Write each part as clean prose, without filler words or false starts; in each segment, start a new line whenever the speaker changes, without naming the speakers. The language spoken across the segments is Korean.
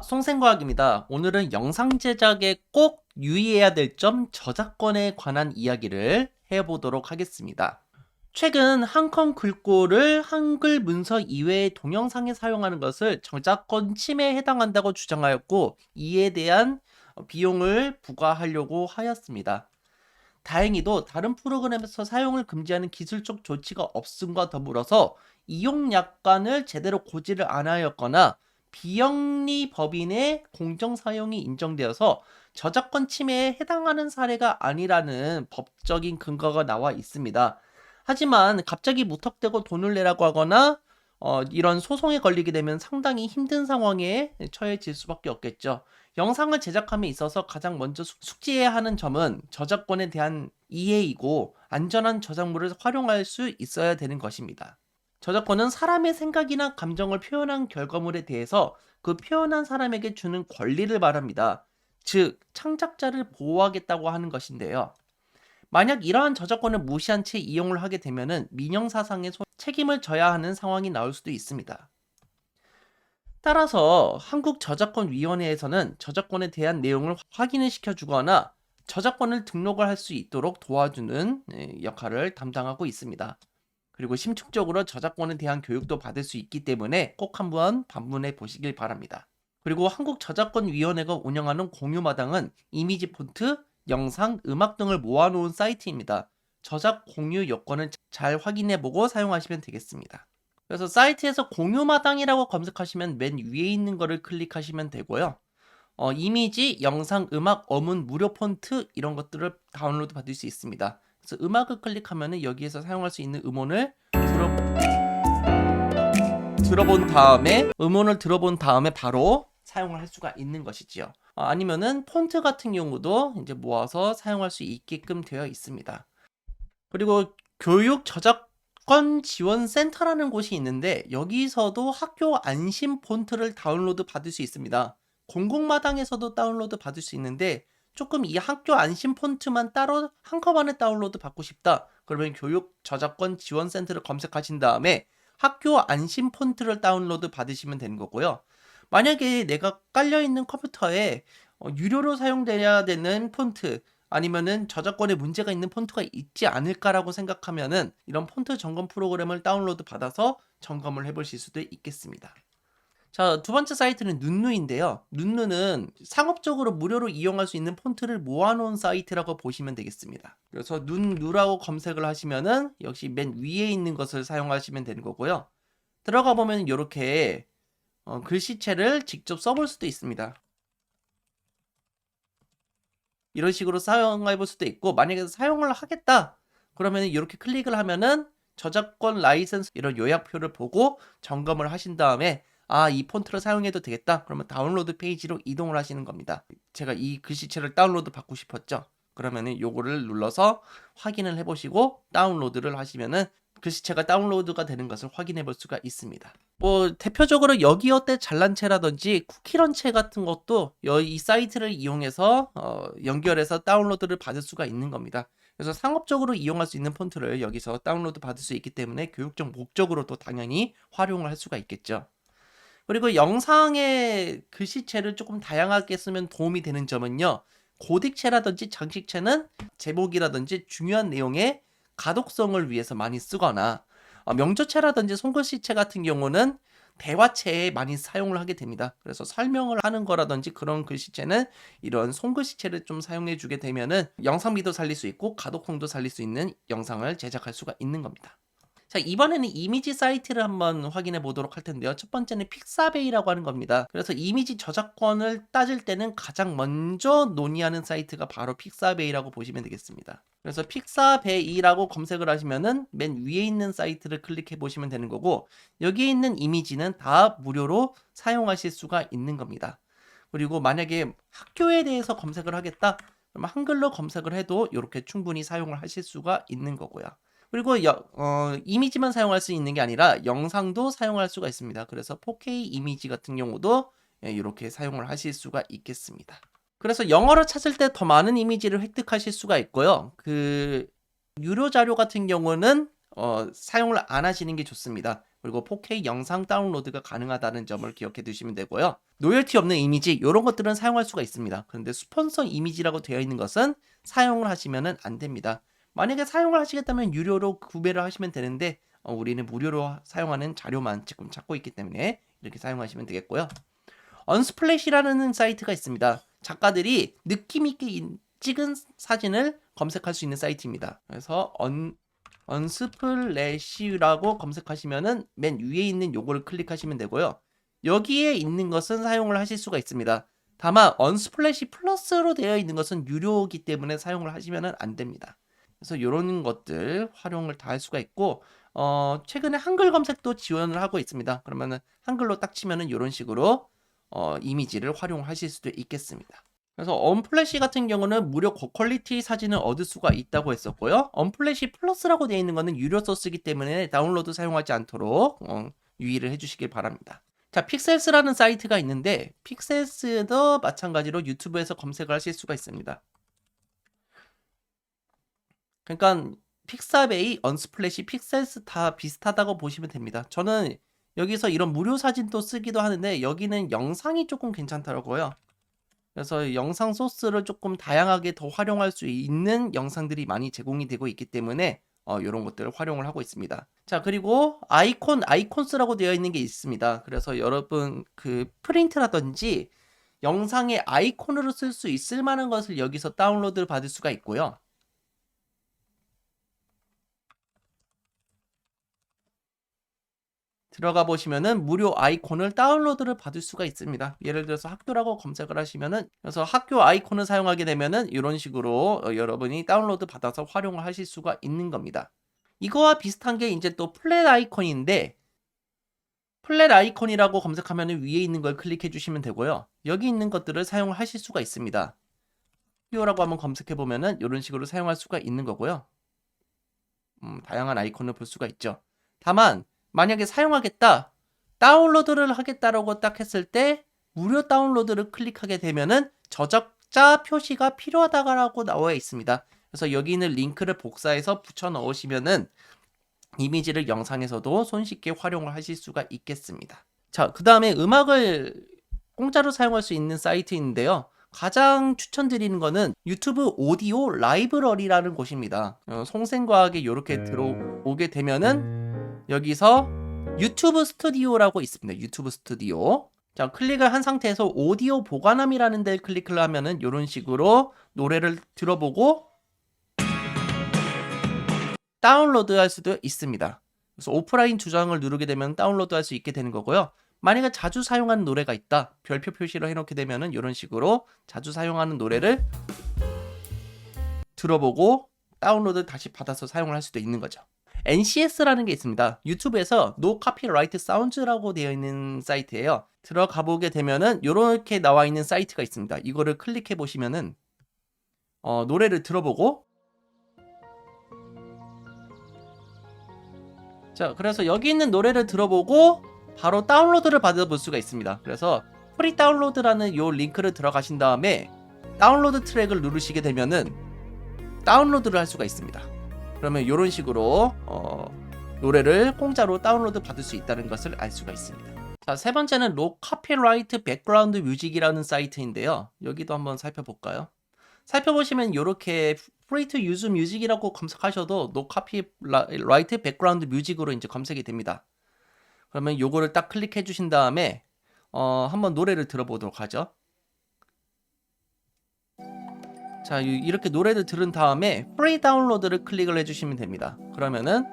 송생과학입니다. 오늘은 영상 제작에 꼭 유의해야 될 점 저작권에 관한 이야기를 해보도록 하겠습니다. 최근 한컴 글꼴을 한글 문서 이외의 동영상에 사용하는 것을 저작권 침해에 해당한다고 주장하였고, 이에 대한 비용을 부과하려고 하였습니다. 다행히도 다른 프로그램에서 사용을 금지하는 기술적 조치가 없음과 더불어서 이용 약관을 제대로 고지를 안 하였거나 비영리 법인의 공정 사용이 인정되어서 저작권 침해에 해당하는 사례가 아니라는 법적인 근거가 나와 있습니다. 하지만 갑자기 무턱대고 돈을 내라고 하거나 이런 소송에 걸리게 되면 상당히 힘든 상황에 처해질 수밖에 없겠죠. 영상을 제작함에 있어서 가장 먼저 숙지해야 하는 점은 저작권에 대한 이해이고, 안전한 저작물을 활용할 수 있어야 되는 것입니다. 저작권은 사람의 생각이나 감정을 표현한 결과물에 대해서 그 표현한 사람에게 주는 권리를 말합니다. 즉, 창작자를 보호하겠다고 하는 것인데요. 만약 이러한 저작권을 무시한 채 이용을 하게 되면 민형사상의 책임을 져야 하는 상황이 나올 수도 있습니다. 따라서 한국저작권위원회에서는 저작권에 대한 내용을 확인을 시켜주거나 저작권을 등록을 할 수 있도록 도와주는 역할을 담당하고 있습니다. 그리고 심층적으로 저작권에 대한 교육도 받을 수 있기 때문에 꼭 한번 방문해 보시길 바랍니다. 그리고 한국저작권위원회가 운영하는 공유마당은 이미지 폰트, 영상, 음악 등을 모아놓은 사이트입니다. 저작 공유 요건을 잘 확인해보고 사용하시면 되겠습니다. 그래서 사이트에서 공유마당이라고 검색하시면 맨 위에 있는 거를 클릭하시면 되고요. 이미지, 영상, 음악, 어문, 무료 폰트 이런 것들을 다운로드 받을 수 있습니다. 그래서 음악을 클릭하면 여기에서 사용할 수 있는 음원을 들어본 다음에 바로 사용을 할 수가 있는 것이지요. 아니면은 폰트 같은 경우도 이제 모아서 사용할 수 있게끔 되어 있습니다. 그리고 교육 저작권 지원 센터라는 곳이 있는데, 여기서도 학교 안심 폰트를 다운로드 받을 수 있습니다. 공공마당에서도 다운로드 받을 수 있는데, 조금 이 학교 안심 폰트만 따로 한꺼번에 다운로드 받고 싶다, 그러면 교육 저작권 지원 센터를 검색하신 다음에 학교 안심 폰트를 다운로드 받으시면 되는 거고요. 만약에 내가 깔려있는 컴퓨터에 유료로 사용돼야 되는 폰트, 아니면은 저작권에 문제가 있는 폰트가 있지 않을까라고 생각하면은 이런 폰트 점검 프로그램을 다운로드 받아서 점검을 해보실 수도 있겠습니다. 자, 두 번째 사이트는 눈누인데요. 눈누는 상업적으로 무료로 이용할 수 있는 폰트를 모아놓은 사이트라고 보시면 되겠습니다. 그래서 눈누라고 검색을 하시면은 역시 맨 위에 있는 것을 사용하시면 되는 거고요. 들어가 보면 이렇게 글씨체를 직접 써볼 수도 있습니다. 이런 식으로 사용해 볼 수도 있고, 만약에 사용을 하겠다 그러면 이렇게 클릭을 하면은 저작권 라이선스 이런 요약표를 보고 점검을 하신 다음에 이 폰트를 사용해도 되겠다 그러면 다운로드 페이지로 이동을 하시는 겁니다. 제가 이 글씨체를 다운로드 받고 싶었죠. 그러면은 요거를 눌러서 확인을 해보시고 다운로드를 하시면은 글씨체가 다운로드가 되는 것을 확인해 볼 수가 있습니다. 대표적으로 여기어때 잘난체라든지 쿠키런체 같은 것도 이 사이트를 이용해서 연결해서 다운로드를 받을 수가 있는 겁니다. 그래서 상업적으로 이용할 수 있는 폰트를 여기서 다운로드 받을 수 있기 때문에 교육적 목적으로도 당연히 활용을 할 수가 있겠죠. 그리고 영상의 글씨체를 조금 다양하게 쓰면 도움이 되는 점은요, 고딕체라든지 장식체는 제목이라든지 중요한 내용의 가독성을 위해서 많이 쓰거나, 명조체라든지 손글씨체 같은 경우는 대화체에 많이 사용을 하게 됩니다. 그래서 설명을 하는 거라든지 그런 글씨체는 이런 손글씨체를 좀 사용해 주게 되면은 영상미도 살릴 수 있고 가독성도 살릴 수 있는 영상을 제작할 수가 있는 겁니다. 자, 이번에는 이미지 사이트를 한번 확인해 보도록 할 텐데요. 첫 번째는 픽사베이라고 하는 겁니다. 그래서 이미지 저작권을 따질 때는 가장 먼저 논의하는 사이트가 바로 픽사베이라고 보시면 되겠습니다. 그래서 픽사베이라고 검색을 하시면은 맨 위에 있는 사이트를 클릭해 보시면 되는 거고, 여기에 있는 이미지는 다 무료로 사용하실 수가 있는 겁니다. 그리고 만약에 학교에 대해서 검색을 하겠다 그러면 한글로 검색을 해도 이렇게 충분히 사용을 하실 수가 있는 거고요. 그리고 이미지만 사용할 수 있는 게 아니라 영상도 사용할 수가 있습니다. 그래서 4K 이미지 같은 경우도 이렇게 사용을 하실 수가 있겠습니다. 그래서 영어로 찾을 때 더 많은 이미지를 획득하실 수가 있고요. 그 유료 자료 같은 경우는 사용을 안 하시는 게 좋습니다. 그리고 4K 영상 다운로드가 가능하다는 점을 기억해 두시면 되고요. 로열티 없는 이미지 이런 것들은 사용할 수가 있습니다. 그런데 스폰서 이미지라고 되어 있는 것은 사용을 하시면 안 됩니다. 만약에 사용을 하시겠다면 유료로 구매를 하시면 되는데 우리는 무료로 사용하는 자료만 지금 찾고 있기 때문에 이렇게 사용하시면 되겠고요. 언스플래시라는 사이트가 있습니다. 작가들이 느낌 있게 찍은 사진을 검색할 수 있는 사이트입니다. 그래서 언스플래시라고 검색하시면은 맨 위에 있는 요거를 클릭하시면 되고요. 여기에 있는 것은 사용을 하실 수가 있습니다. 다만 언스플래시 플러스로 되어 있는 것은 유료이기 때문에 사용을 하시면 안 됩니다. 그래서 이런 것들 활용을 다 할 수가 있고 최근에 한글 검색도 지원을 하고 있습니다. 그러면은 한글로 딱 치면은 이런 식으로 이미지를 활용하실 수도 있겠습니다. 그래서 언플래시 같은 경우는 무료 고퀄리티 사진을 얻을 수가 있다고 했었고요. 언플래시 플러스라고 되어 있는 것은 유료 소스이기 때문에 다운로드 사용하지 않도록 유의를 해주시길 바랍니다. 자, 픽셀스라는 사이트가 있는데 픽셀스도 마찬가지로 유튜브에서 검색을 하실 수가 있습니다. 그러니까 픽사베이, 언스플래시, 픽셀스 다 비슷하다고 보시면 됩니다. 저는 여기서 이런 무료 사진도 쓰기도 하는데 여기는 영상이 조금 괜찮더라고요. 그래서 영상 소스를 조금 다양하게 더 활용할 수 있는 영상들이 많이 제공이 되고 있기 때문에 이런 것들을 활용을 하고 있습니다. 자, 그리고 아이콘스라고 되어 있는 게 있습니다. 그래서 여러분 그 프린트라든지 영상의 아이콘으로 쓸 수 있을 만한 것을 여기서 다운로드를 받을 수가 있고요. 들어가 보시면은 무료 아이콘을 다운로드를 받을 수가 있습니다. 예를 들어서 학교라고 검색을 하시면은 그래서 학교 아이콘을 사용하게 되면은 이런 식으로 여러분이 다운로드 받아서 활용을 하실 수가 있는 겁니다. 이거와 비슷한 게 이제 또 플랫 아이콘인데 플랫 아이콘이라고 검색하면은 위에 있는 걸 클릭해 주시면 되고요. 여기 있는 것들을 사용을 하실 수가 있습니다. 학교라고 한번 검색해 보면은 이런 식으로 사용할 수가 있는 거고요. 다양한 아이콘을 볼 수가 있죠. 다만 만약에 사용하겠다, 다운로드를 하겠다라고 딱 했을 때 무료 다운로드를 클릭하게 되면은 저작자 표시가 필요하다고 나와 있습니다. 그래서 여기 있는 링크를 복사해서 붙여 넣으시면은 이미지를 영상에서도 손쉽게 활용을 하실 수가 있겠습니다. 자, 그 다음에 음악을 공짜로 사용할 수 있는 사이트인데요. 가장 추천드리는 거는 유튜브 오디오 라이브러리라는 곳입니다. 송생과학에 이렇게 들어오게 되면은 여기서 유튜브 스튜디오라고 있습니다. 유튜브 스튜디오. 자, 클릭을 한 상태에서 오디오 보관함이라는 데를 클릭을 하면은 이런 식으로 노래를 들어보고 다운로드 할 수도 있습니다. 그래서 오프라인 주장을 누르게 되면 다운로드 할 수 있게 되는 거고요. 만약에 자주 사용하는 노래가 있다, 별표 표시를 해놓게 되면은 이런 식으로 자주 사용하는 노래를 들어보고 다운로드 다시 받아서 사용을 할 수도 있는 거죠. NCS라는 게 있습니다. 유튜브에서 No Copyright Sounds라고 되어 있는 사이트예요. 들어가 보게 되면은 이렇게 나와 있는 사이트가 있습니다. 이거를 클릭해 보시면은 노래를 들어보고 자, 그래서 여기 있는 노래를 들어보고 바로 다운로드를 받아볼 수가 있습니다. 그래서 프리 다운로드라는 요 링크를 들어가신 다음에 다운로드 트랙을 누르시게 되면은 다운로드를 할 수가 있습니다. 그러면 이런 식으로 노래를 공짜로 다운로드 받을 수 있다는 것을 알 수가 있습니다. 자, 세 번째는 No Copyright Background Music이라는 사이트인데요. 여기도 한번 살펴볼까요? 살펴보시면 이렇게 Free to Use Music이라고 검색하셔도 No Copyright Background Music으로 이제 검색이 됩니다. 그러면 요거를 딱 클릭해 주신 다음에 한번 노래를 들어보도록 하죠. 자, 이렇게 노래를 들은 다음에 프리 다운로드를 클릭을 해주시면 됩니다. 그러면은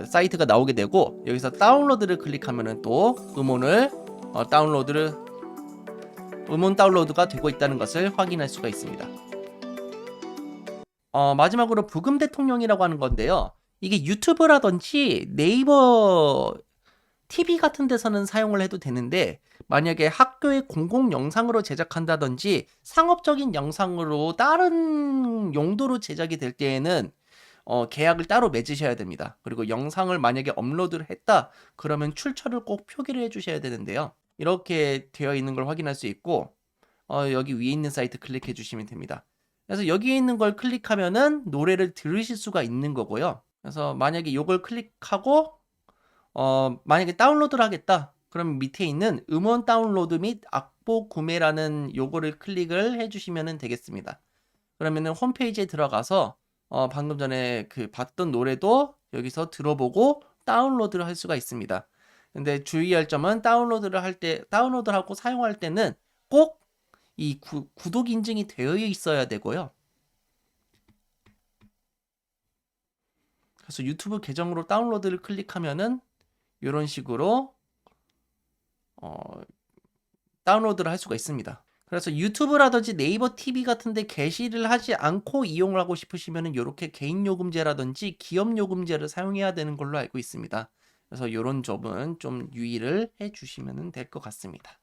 사이트가 나오게 되고 여기서 다운로드를 클릭하면은 또 음원 다운로드가 되고 있다는 것을 확인할 수가 있습니다. 마지막으로 부금 대통령이라고 하는 건데요. 이게 유튜브라든지 네이버 TV 같은 데서는 사용을 해도 되는데 만약에 학교의 공공 영상으로 제작한다든지 상업적인 영상으로 다른 용도로 제작이 될 때에는 계약을 따로 맺으셔야 됩니다. 그리고 영상을 만약에 업로드를 했다 그러면 출처를 꼭 표기를 해주셔야 되는데요. 이렇게 되어 있는 걸 확인할 수 있고 여기 위에 있는 사이트 클릭해 주시면 됩니다. 그래서 여기에 있는 걸 클릭하면은 노래를 들으실 수가 있는 거고요. 그래서 만약에 이걸 클릭하고 만약에 다운로드를 하겠다. 그럼 밑에 있는 음원 다운로드 및 악보 구매라는 요거를 클릭을 해주시면 되겠습니다. 그러면은 홈페이지에 들어가서 방금 전에 그 봤던 노래도 여기서 들어보고 다운로드를 할 수가 있습니다. 근데 주의할 점은 다운로드를 하고 사용할 때는 꼭 이 구독 인증이 되어 있어야 되고요. 그래서 유튜브 계정으로 다운로드를 클릭하면은 이런 식으로 어, 다운로드를 할 수가 있습니다. 그래서 유튜브라든지 네이버 TV 같은데 게시를 하지 않고 이용을 하고 싶으시면 이렇게 개인 요금제라든지 기업 요금제를 사용해야 되는 걸로 알고 있습니다. 그래서 이런 점은 좀 유의를 해주시면 될 것 같습니다.